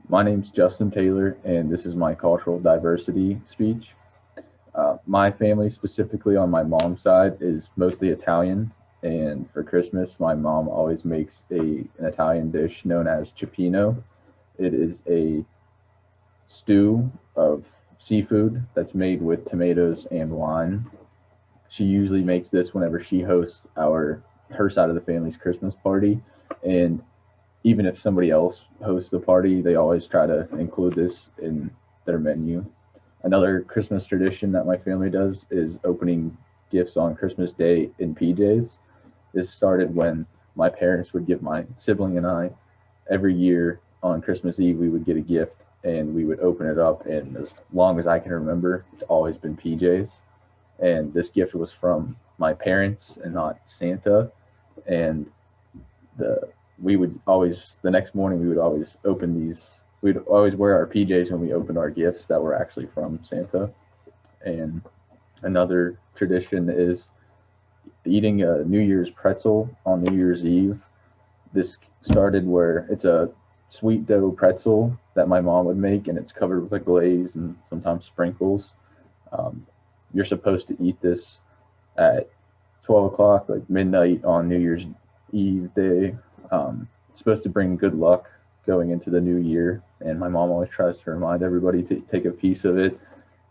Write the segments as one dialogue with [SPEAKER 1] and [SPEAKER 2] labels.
[SPEAKER 1] My name's Justin Taylor, and this is my cultural diversity speech. My family, specifically on my mom's side, is mostly Italian, and for Christmas, my mom always makes an Italian dish known as cioppino. It is a stew of seafood that's made with tomatoes and wine. She usually makes this whenever she hosts her side of the family's Christmas party, and even if somebody else hosts the party, they always try to include this in their menu. Another Christmas tradition that my family does is opening gifts on Christmas Day in PJs. This started when my parents would give my sibling and I every year on Christmas Eve, we would get a gift and we would open it up. And as long as I can remember, it's always been PJs. And this gift was from my parents and not Santa. And the we would always the next morning we would always open these. We'd always wear our PJs when we opened our gifts that were actually from Santa. And another tradition is eating a New Year's pretzel on New Year's Eve. This started where it's a sweet dough pretzel that my mom would make, and it's covered with a glaze and sometimes sprinkles. Um, you're supposed to eat this at 12 o'clock, like midnight on New Year's Eve day. It's supposed to bring good luck going into the new year, and my mom always tries to remind everybody to take a piece of it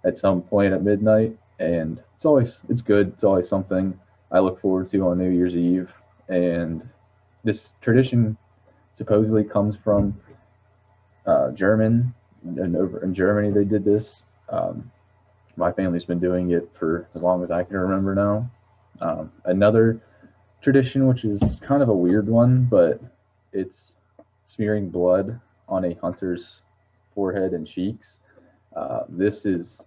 [SPEAKER 1] at some point at midnight. And it's good. It's always something I look forward to on New Year's Eve. And this tradition supposedly comes from German, and over in Germany they did this. My family's been doing it for as long as I can remember now. Another tradition, which is kind of a weird one, but it's smearing blood on a hunter's forehead and cheeks. This is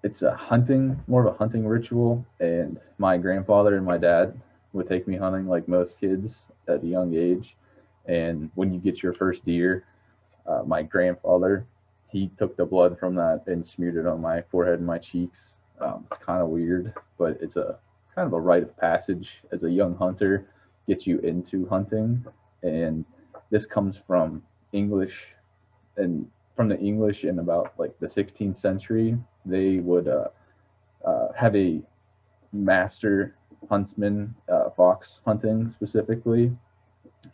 [SPEAKER 1] it's a hunting, more of a hunting ritual, and my grandfather and my dad would take me hunting like most kids at a young age. And when you get your first deer, my grandfather, he took the blood from that and smeared it on my forehead and my cheeks. It's kind of weird, but it's a kind of a rite of passage as a young hunter, gets you into hunting. And this comes from English, and from the English in about like the 16th century, they would have a master huntsman, fox hunting specifically.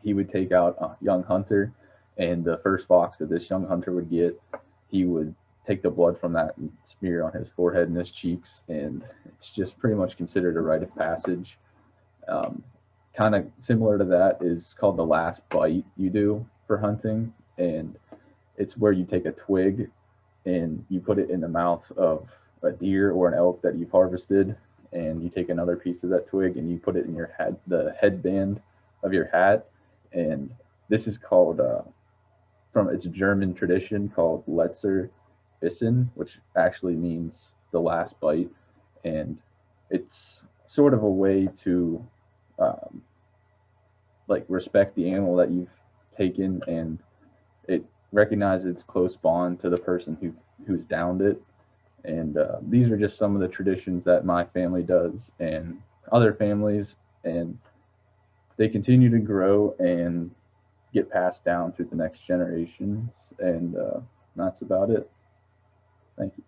[SPEAKER 1] He would take out a young hunter, and the first fox that this young hunter would get, he would take the blood from that and smear on his forehead and his cheeks, and it's just pretty much considered a rite of passage. Um, Kind of similar to that is called the last bite you do for hunting, and it's where you take a twig and you put it in the mouth of a deer or an elk that you've harvested, and you take another piece of that twig and you put it in your head, the headband of your hat, and this is called from its German tradition called Letzer Bissen, which actually means the last bite, and it's sort of a way to um, like respect the animal that you've taken, and it recognizes its close bond to the person who's downed it. And these are just some of the traditions that my family does and other families, and they continue to grow and get passed down to the next generations. And that's about it. Thank you.